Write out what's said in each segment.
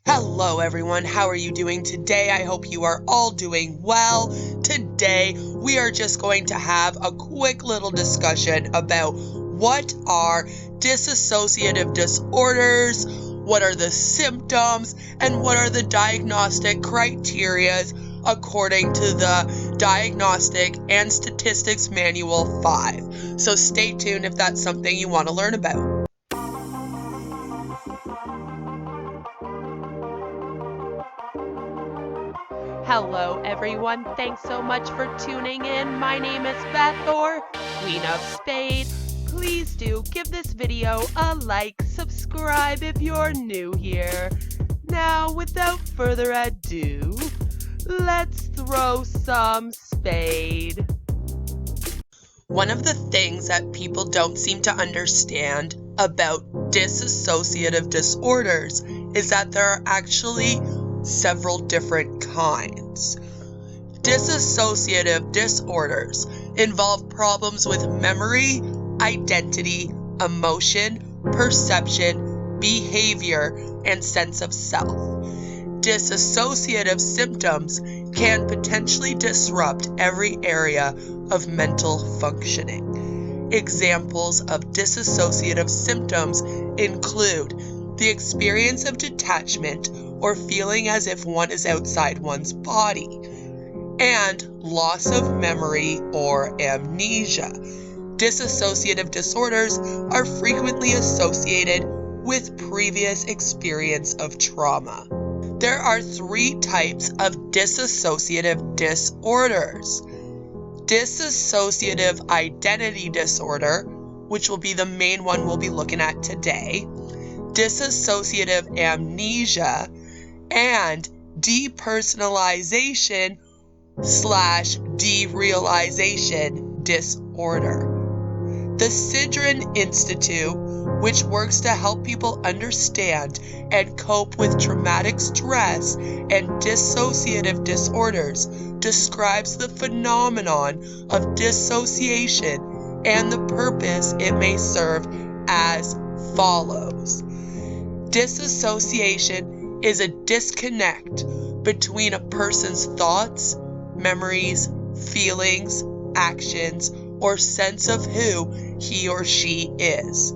Hello everyone, how are you doing today? I hope you are all doing well. Today we are just going to have a quick little discussion about what are dissociative disorders, what are the symptoms, and what are the diagnostic criteria according to the Diagnostic and Statistics Manual 5. So stay tuned if that's something you want to learn about. Hello everyone, thanks so much for tuning in. My name is Beth, or Queen of Spade. Please do give this video a like, subscribe if you're new here. Now, without further ado, let's throw some spade. One of the things that people don't seem to understand about dissociative disorders is that there are actually several different kinds. Dissociative disorders involve problems with memory, identity, emotion, perception, behavior, and sense of self. Dissociative symptoms can potentially disrupt every area of mental functioning. Examples of dissociative symptoms include the experience of detachment or feeling as if one is outside one's body, and loss of memory or amnesia. Dissociative disorders are frequently associated with previous experience of trauma. There are 3 types of dissociative disorders. Dissociative Identity Disorder, which will be the main one we'll be looking at today, dissociative amnesia, and depersonalization/derealization disorder. The Sidran Institute, which works to help people understand and cope with traumatic stress and dissociative disorders, describes the phenomenon of dissociation and the purpose it may serve as follows. Dissociation is a disconnect between a person's thoughts, memories, feelings, actions, or sense of who he or she is.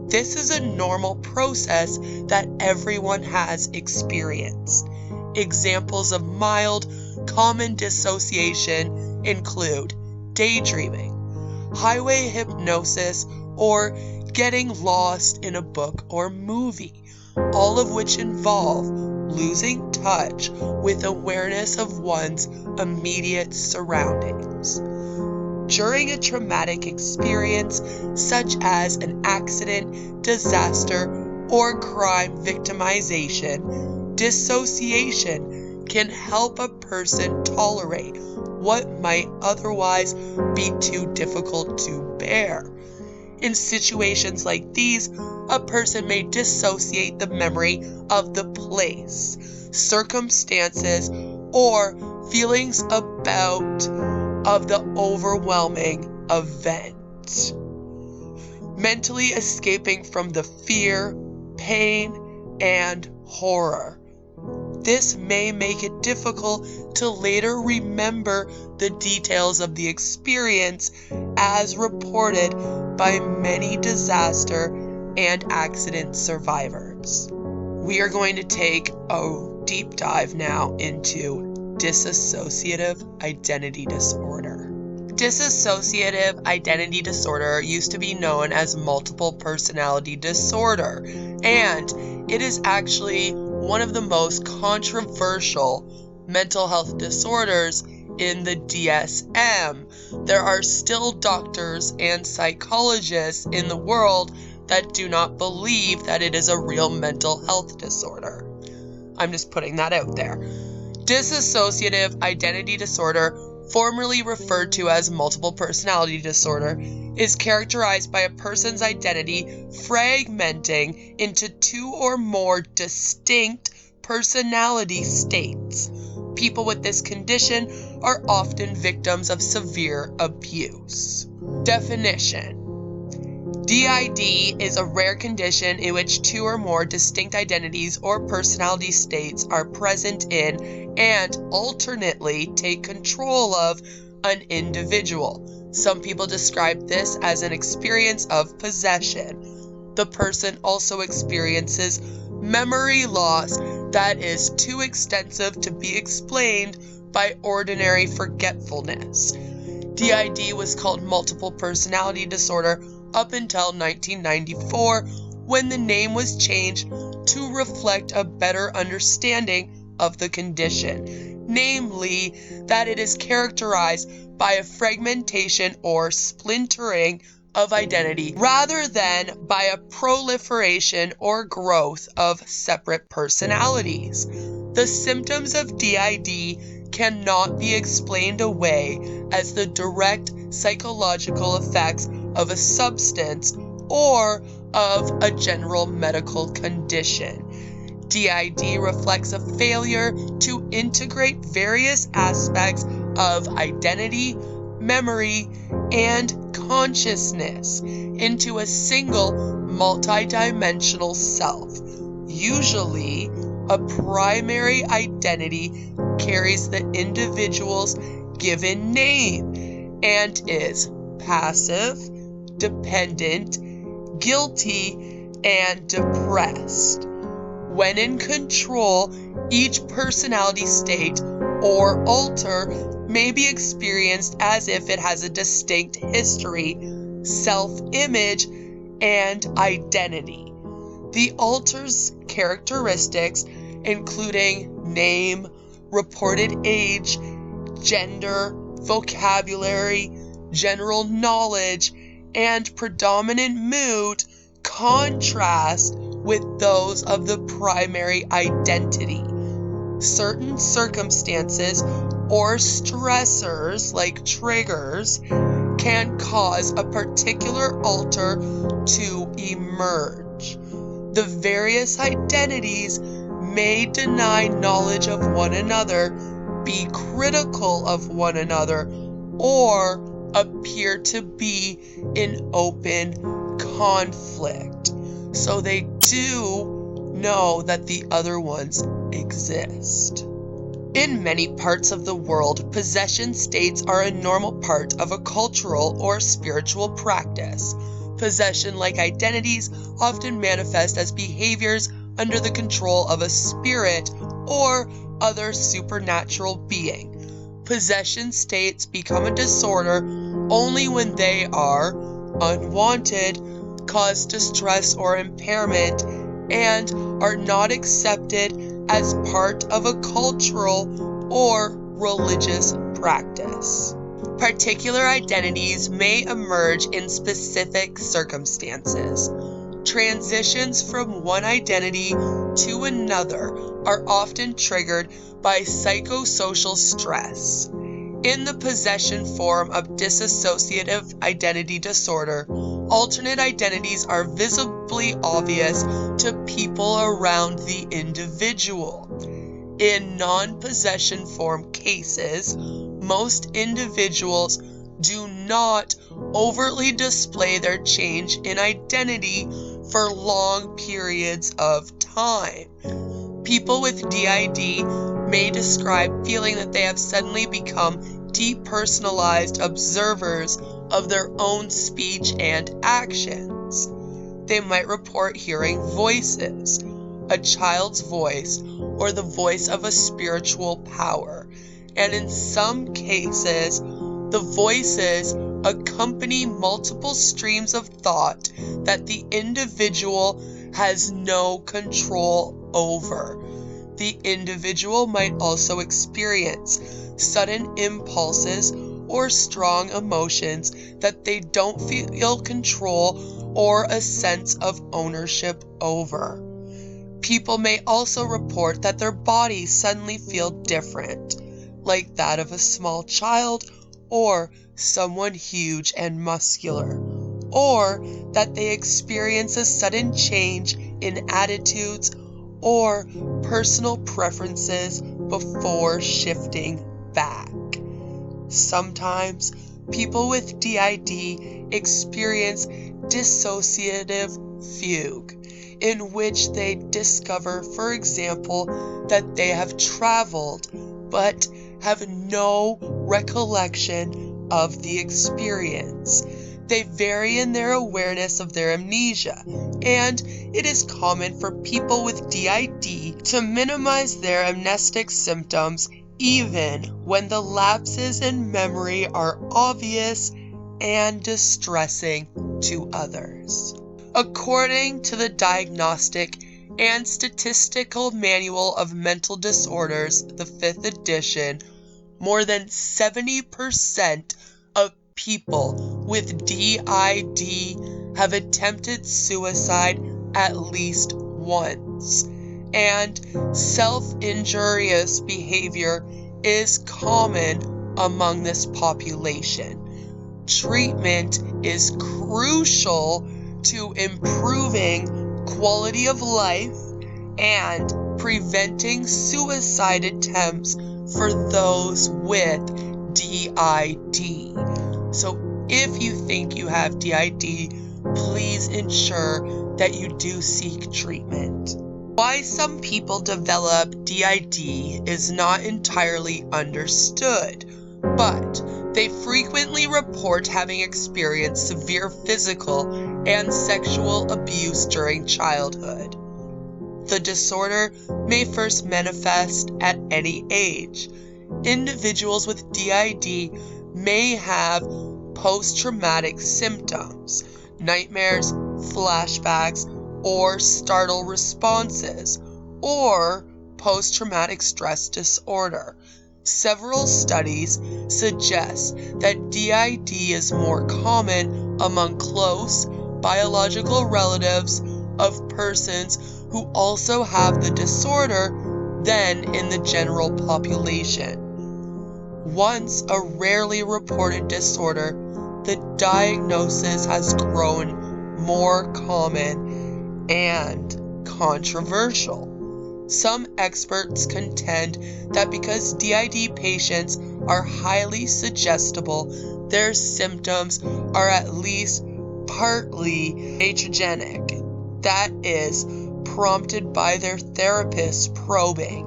This is a normal process that everyone has experienced. Examples of mild, common dissociation include daydreaming, highway hypnosis, or getting lost in a book or movie, all of which involve losing touch with awareness of one's immediate surroundings. During a traumatic experience, such as an accident, disaster, or crime victimization, dissociation can help a person tolerate what might otherwise be too difficult to bear. In situations like these, a person may dissociate the memory of the place, circumstances, or feelings of the overwhelming event, mentally escaping from the fear, pain, and horror. This may make it difficult to later remember the details of the experience as reported by many disaster and accident survivors. We are going to take a deep dive now into dissociative identity disorder. Dissociative identity disorder used to be known as multiple personality disorder, and it is actually one of the most controversial mental health disorders in the DSM. There are still doctors and psychologists in the world that do not believe that it is a real mental health disorder. I'm just putting that out there. Dissociative identity disorder, formerly referred to as multiple personality disorder, is characterized by a person's identity fragmenting into 2 or more distinct personality states. People with this condition are often victims of severe abuse. Definition: DID is a rare condition in which two or more distinct identities or personality states are present in and alternately take control of an individual. Some people describe this as an experience of possession. The person also experiences memory loss that is too extensive to be explained by ordinary forgetfulness. DID was called multiple personality disorder up until 1994, when the name was changed to reflect a better understanding of the condition, namely that it is characterized by a fragmentation or splintering of identity rather than by a proliferation or growth of separate personalities. The symptoms of DID cannot be explained away as the direct psychological effects of a substance or of a general medical condition. DID reflects a failure to integrate various aspects of identity, memory, and consciousness into a single multidimensional self. Usually, a primary identity carries the individual's given name and is passive, dependent, guilty, and depressed. When in control, each personality state or alter may be experienced as if it has a distinct history, self-image, and identity. The alter's characteristics, including name, reported age, gender, vocabulary, general knowledge, and predominant mood, contrast with those of the primary identity. Certain circumstances or stressors, like triggers, can cause a particular alter to emerge. The various identities may deny knowledge of one another, be critical of one another, or appear to be in open conflict. So they do know that the other ones exist. In many parts of the world, possession states are a normal part of a cultural or spiritual practice. Possession-like identities often manifest as behaviors under the control of a spirit or other supernatural being. Possession states become a disorder only when they are unwanted, cause distress or impairment, and are not accepted as part of a cultural or religious practice. Particular identities may emerge in specific circumstances. Transitions from one identity to another are often triggered by psychosocial stress. In the possession form of dissociative identity disorder, alternate identities are visibly obvious to people around the individual. In non-possession form cases, most individuals do not overtly display their change in identity for long periods of time. People with DID may describe feeling that they have suddenly become depersonalized observers of their own speech and actions. They might report hearing voices, a child's voice, or the voice of a spiritual power, and in some cases, the voices accompany multiple streams of thought that the individual has no control over. The individual might also experience sudden impulses or strong emotions that they don't feel control or a sense of ownership over. People may also report that their bodies suddenly feel different, like that of a small child or someone huge and muscular, or that they experience a sudden change in attitudes or personal preferences before shifting back. Sometimes people with DID experience dissociative fugue, in which they discover, for example, that they have traveled but have no recollection of the experience. They vary in their awareness of their amnesia, and it is common for people with DID to minimize their amnestic symptoms even when the lapses in memory are obvious and distressing to others. According to the Diagnostic and Statistical Manual of Mental Disorders, the 5th edition, more than 70% of people with DID have attempted suicide at least once, and self-injurious behavior is common among this population. Treatment is crucial to improving quality of life and preventing suicide attempts for those with DID. So if you think you have DID, please ensure that you do seek treatment. Why some people develop DID is not entirely understood, but they frequently report having experienced severe physical and sexual abuse during childhood. The disorder may first manifest at any age. Individuals with DID may have post-traumatic symptoms, nightmares, flashbacks, or startle responses, or post-traumatic stress disorder. Several studies suggest that DID is more common among close biological relatives of persons who also have the disorder than in the general population. Once a rarely reported disorder, the diagnosis has grown more common and controversial. Some experts contend that because DID patients are highly suggestible, their symptoms are at least partly iatrogenic, that is, prompted by their therapist's probing.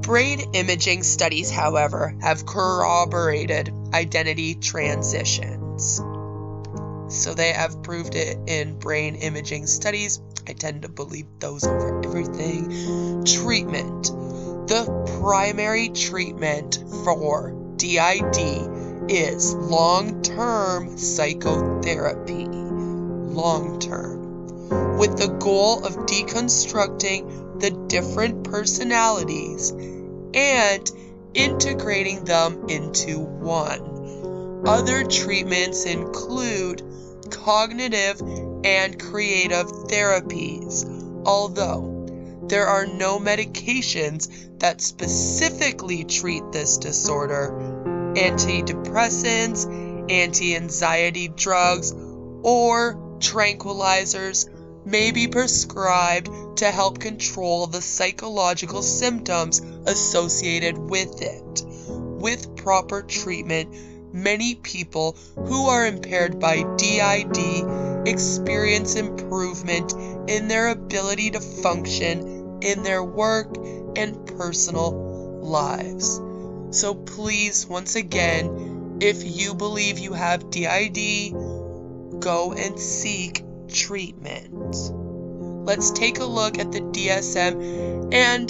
Brain imaging studies, however, have corroborated identity transitions. So they have proved it in brain imaging studies. I tend to believe those over everything. Treatment. The primary treatment for DID is long-term psychotherapy. Long-term. With the goal of deconstructing the different personalities and integrating them into one. Other treatments include cognitive and creative therapies, although there are no medications that specifically treat this disorder. Antidepressants, anti-anxiety drugs, or tranquilizers may be prescribed to help control the psychological symptoms associated with it. With proper treatment, many people who are impaired by DID experience improvement in their ability to function in their work and personal lives. So please, once again, if you believe you have DID, go and seek treatment. Let's take a look at the DSM and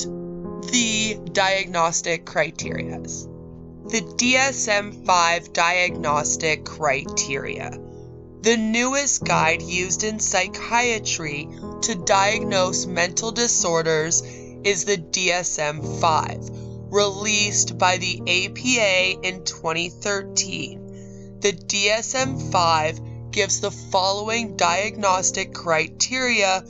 the diagnostic criteria. The DSM-V diagnostic criteria. The newest guide used in psychiatry to diagnose mental disorders is the DSM-V, released by the APA in 2013. The DSM-V gives the following diagnostic criteria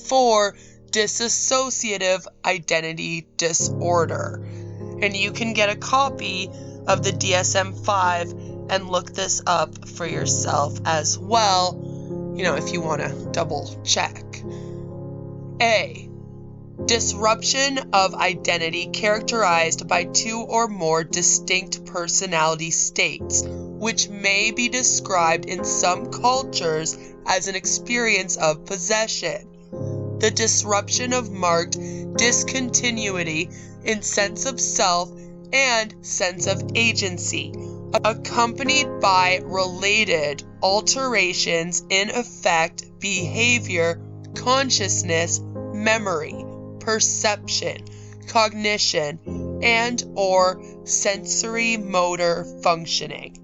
for dissociative identity disorder. And you can get a copy of the DSM-V and look this up for yourself as well, if you want to double check. A. Disruption of identity characterized by two or more distinct personality states, which may be described in some cultures as an experience of possession. The disruption of marked discontinuity in sense of self and sense of agency, accompanied by related alterations in affect, behavior, consciousness, memory, perception, cognition, and or sensory motor functioning.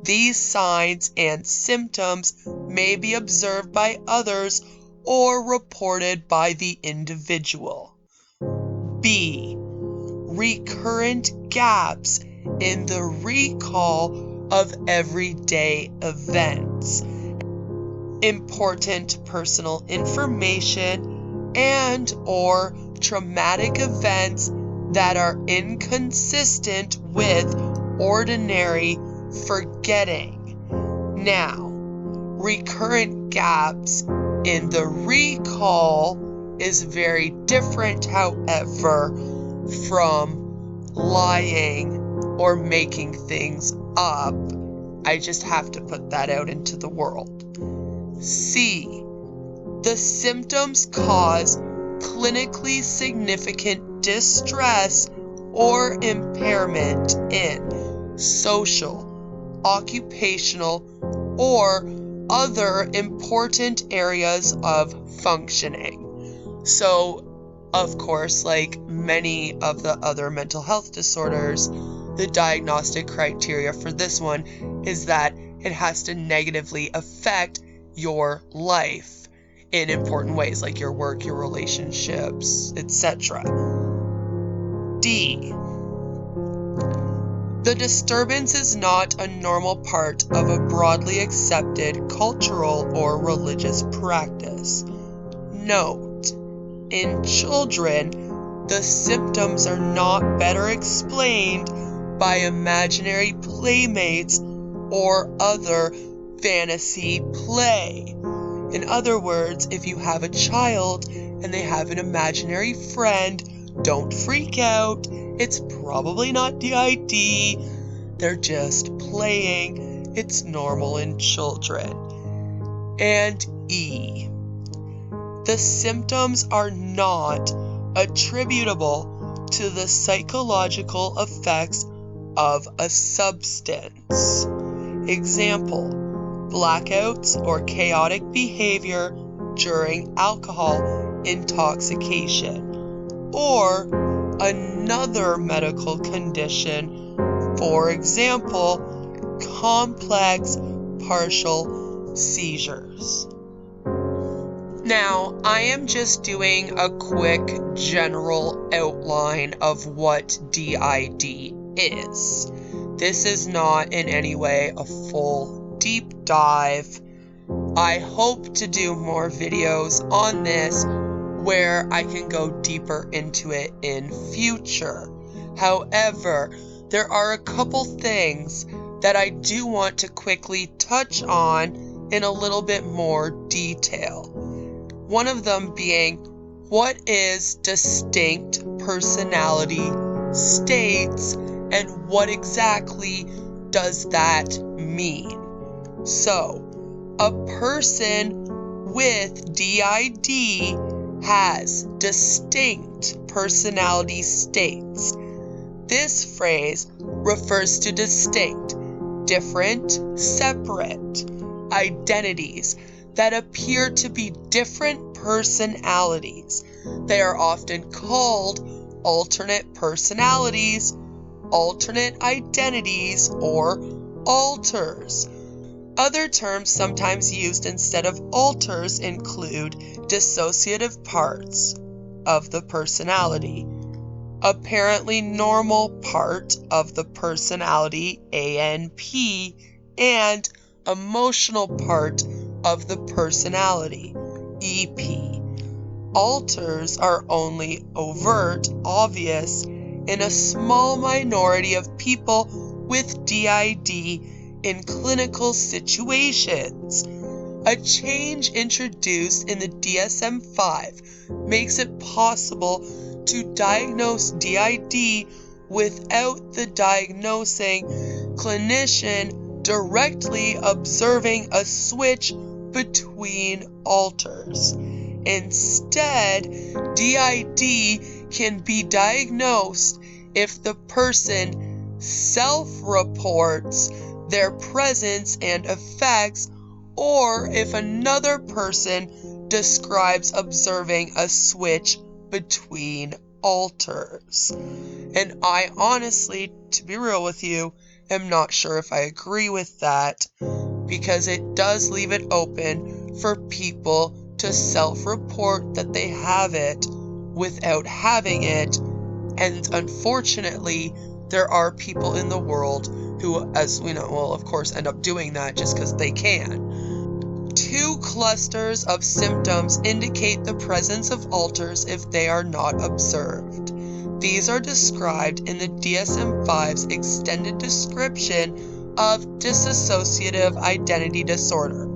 These signs and symptoms may be observed by others or reported by the individual. B. Recurrent gaps in the recall of everyday events, important personal information, and or traumatic events that are inconsistent with ordinary forgetting. Now, recurrent gaps in the recall is very different, however, from lying or making things up. I just have to put that out into the world. C. The symptoms cause clinically significant distress or impairment in social, occupational, or other important areas of functioning. So, of course, like many of the other mental health disorders, the diagnostic criteria for this one is that it has to negatively affect your life in important ways, like your work, your relationships, etc. D. The disturbance is not a normal part of a broadly accepted cultural or religious practice. Note, in children, the symptoms are not better explained by imaginary playmates or other fantasy play. In other words, if you have a child and they have an imaginary friend, don't freak out. It's probably not DID. They're just playing. It's normal in children. And E. The symptoms are not attributable to the psychological effects of a substance. Example, blackouts or chaotic behavior during alcohol intoxication, or another medical condition, for example, complex partial seizures. Now, I am just doing a quick general outline of what DID is. This is not in any way a full deep dive. I hope to do more videos on this where I can go deeper into it in future. However, there are a couple things that I do want to quickly touch on in a little bit more detail. One of them being, what is distinct personality states and what exactly does that mean? So, a person with DID has distinct personality states. This phrase refers to distinct, different, separate identities that appear to be different personalities. They are often called alternate personalities, alternate identities, or alters. Other terms sometimes used instead of alters include dissociative parts of the personality, apparently normal part of the personality ANP, and emotional part of the personality EP. Alters are only overt, obvious, in a small minority of people with DID in clinical situations. A change introduced in the DSM-V makes it possible to diagnose DID without the diagnosing clinician directly observing a switch between alters. Instead, DID can be diagnosed if the person self-reports their presence and effects, or if another person describes observing a switch between alters. And I honestly, to be real with you, am not sure if I agree with that, because it does leave it open for people to self-report that they have it without having it. And unfortunately, there are people in the world who, as we know, will of course end up doing that just because they can. 2 clusters of symptoms indicate the presence of alters if they are not observed. These are described in the DSM-V's extended description of dissociative identity disorder.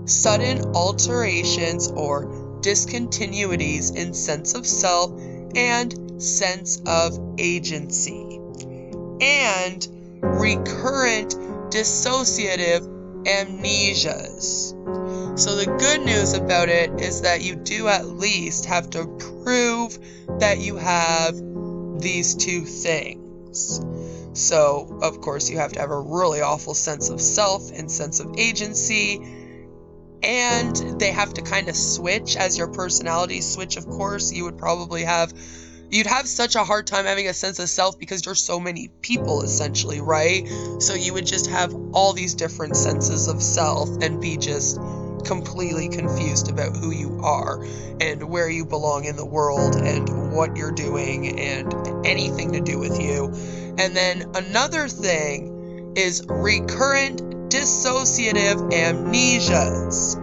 Sudden alterations or discontinuities in sense of self and sense of agency, and recurrent dissociative amnesias. So the good news about it is that you do at least have to prove that you have these 2 things. So, of course, you have to have a really awful sense of self and sense of agency, and they have to kind of switch as your personality switch. Of course, you'd have such a hard time having a sense of self because you're so many people, essentially, right? So you would just have all these different senses of self and be just completely confused about who you are and where you belong in the world and what you're doing and anything to do with you. And then another thing is recurrent dissociative amnesias.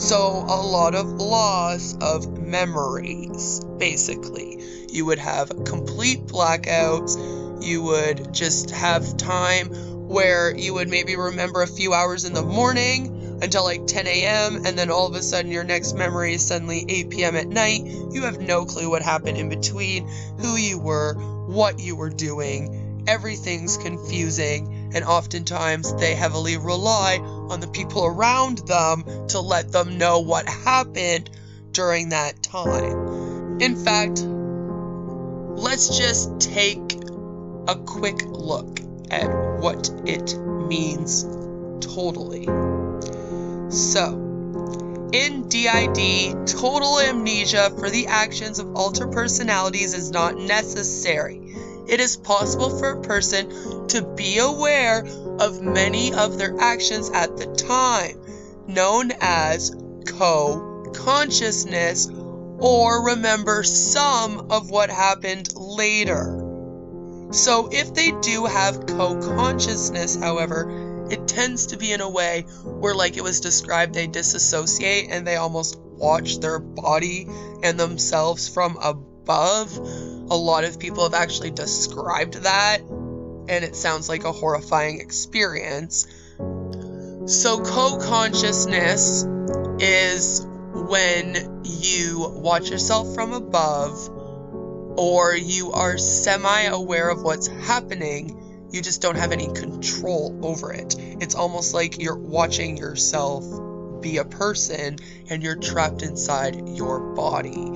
So a lot of loss of memories, basically. You would have complete blackouts. You would just have time where you would maybe remember a few hours in the morning until like 10 a.m. and then all of a sudden your next memory is suddenly 8 p.m. at night. You have no clue what happened in between, who you were, what you were doing. Everything's confusing, and oftentimes they heavily rely on the people around them to let them know what happened during that time. In fact, let's just take a quick look at what it means totally. So, in DID, total amnesia for the actions of altered personalities is not necessary. It is possible for a person to be aware of many of their actions at the time, known as co-consciousness, or remember some of what happened later. So if they do have co-consciousness, however, it tends to be in a way where, like it was described, they disassociate and they almost watch their body and themselves from above. A lot of people have actually described that, and it sounds like a horrifying experience. So co-consciousness is when you watch yourself from above, or you are semi-aware of what's happening. You just don't have any control over it. It's almost like you're watching yourself be a person and you're trapped inside your body.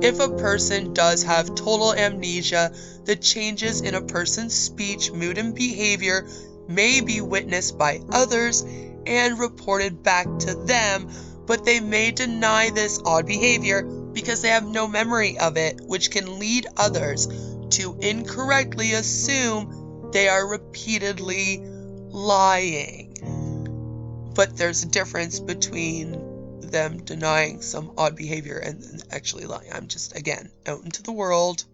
If a person does have total amnesia, the changes in a person's speech, mood, and behavior may be witnessed by others and reported back to them, but they may deny this odd behavior because they have no memory of it, which can lead others to incorrectly assume they are repeatedly lying. But there's a difference between them denying some odd behavior and then actually lying. I'm just, again, out into the world.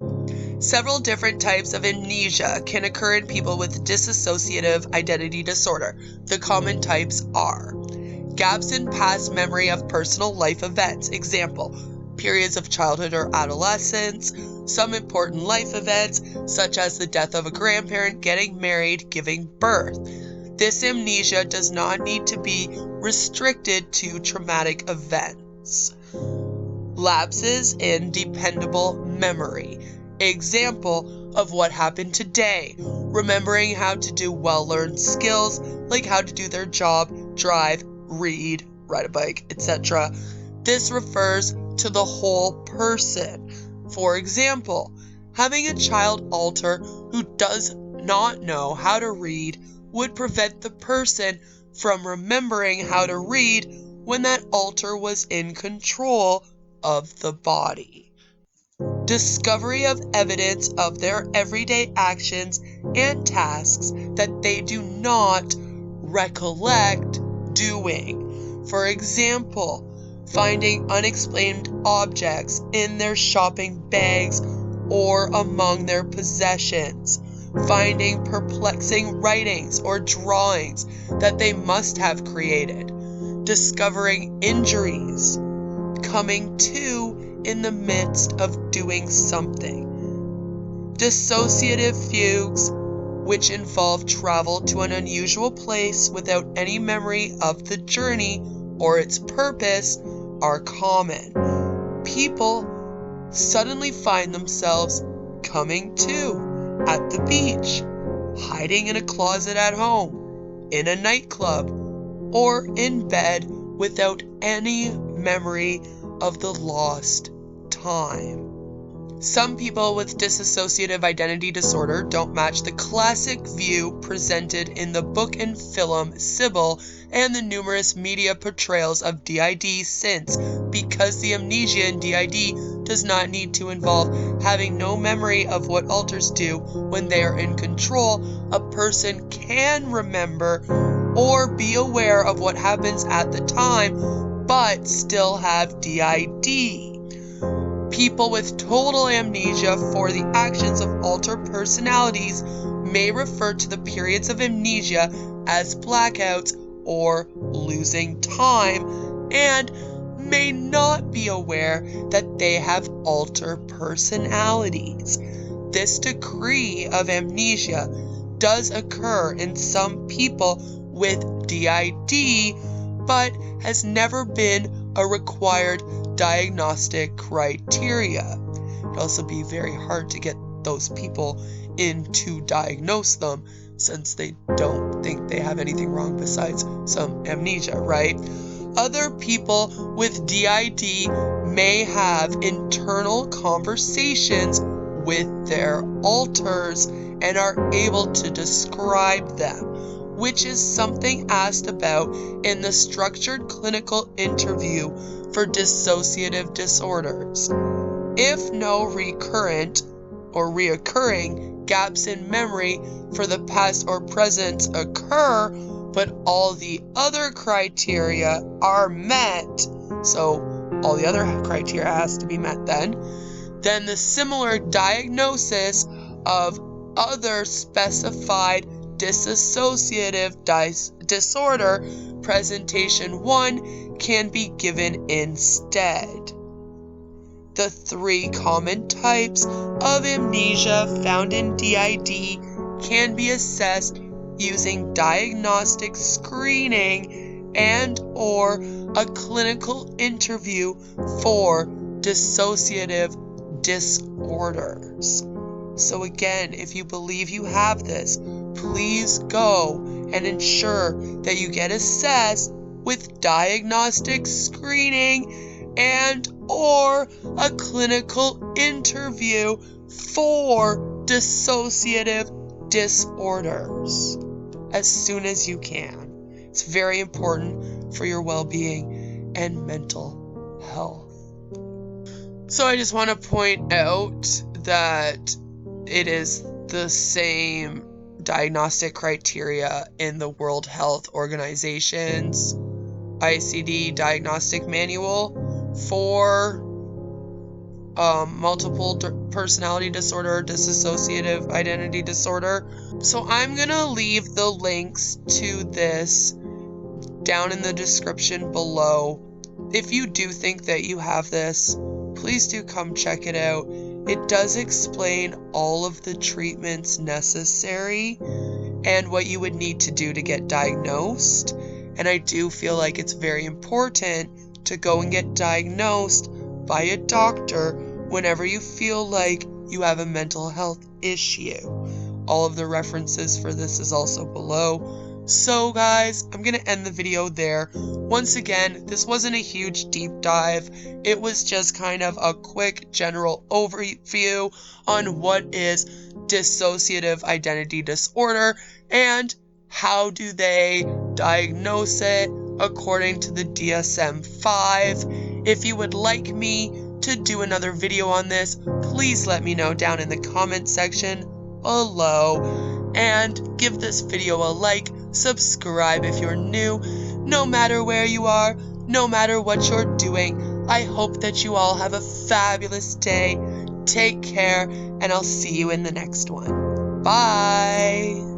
Several different types of amnesia can occur in people with dissociative identity disorder. The common types are gaps in past memory of personal life events. Example, periods of childhood or adolescence, some important life events, such as the death of a grandparent, getting married, giving birth. This amnesia does not need to be restricted to traumatic events. Lapses in dependable memory. Example of what happened today, remembering how to do well-learned skills like how to do their job, drive, read, ride a bike, etc. This refers to the whole person. For example, having a child alter who does not know how to read would prevent the person from remembering how to read when that alter was in control of the body. Discovery of evidence of their everyday actions and tasks that they do not recollect doing. For example, finding unexplained objects in their shopping bags or among their possessions. Finding perplexing writings or drawings that they must have created. Discovering injuries. Coming to in the midst of doing something. Dissociative fugues, which involve travel to an unusual place without any memory of the journey or its purpose, are common. People suddenly find themselves coming to at the beach, hiding in a closet at home, in a nightclub, or in bed without any memory of the lost time. Some people with dissociative identity disorder don't match the classic view presented in the book and film Sybil and the numerous media portrayals of DID since, because the amnesia in DID does not need to involve having no memory of what alters do when they are in control. A person can remember or be aware of what happens at the time, but still have DID. People with total amnesia for the actions of altered personalities may refer to the periods of amnesia as blackouts or losing time, and may not be aware that they have altered personalities. This degree of amnesia does occur in some people with DID, but has never been a required diagnostic criteria. It'd also be very hard to get those people in to diagnose them, since they don't think they have anything wrong besides some amnesia, right? Other people with DID may have internal conversations with their alters and are able to describe them, which is something asked about in the structured clinical interview for dissociative disorders. If no recurrent or reoccurring gaps in memory for the past or present occur, but all the other criteria are met, so all the other criteria has to be met then the similar diagnosis of other specified dissociative disorder presentation 1 can be given instead. The 3 common types of amnesia found in DID can be assessed using diagnostic screening and or a clinical interview for dissociative disorders. So again, if you believe you have this, please go and ensure that you get assessed with diagnostic screening and or a clinical interview for dissociative disorders as soon as you can. It's very important for your well-being and mental health. So I just want to point out that it is the same diagnostic criteria in the World Health Organization's ICD Diagnostic Manual for multiple personality disorder, dissociative identity disorder. So I'm going to leave the links to this down in the description below. If you do think that you have this, please do come check it out. It does explain all of the treatments necessary and what you would need to do to get diagnosed. And I do feel like it's very important to go and get diagnosed by a doctor whenever you feel like you have a mental health issue. All of the references for this is also below. So guys, I'm going to end the video there. Once again, this wasn't a huge deep dive. It was just kind of a quick general overview on what is dissociative identity disorder and how do they diagnose it according to the DSM-V. If you would like me to do another video on this, please let me know down in the comment section below, and give this video a like, subscribe if you're new. No matter where you are, no matter what you're doing, I hope that you all have a fabulous day. Take care, and I'll see you in the next one. Bye!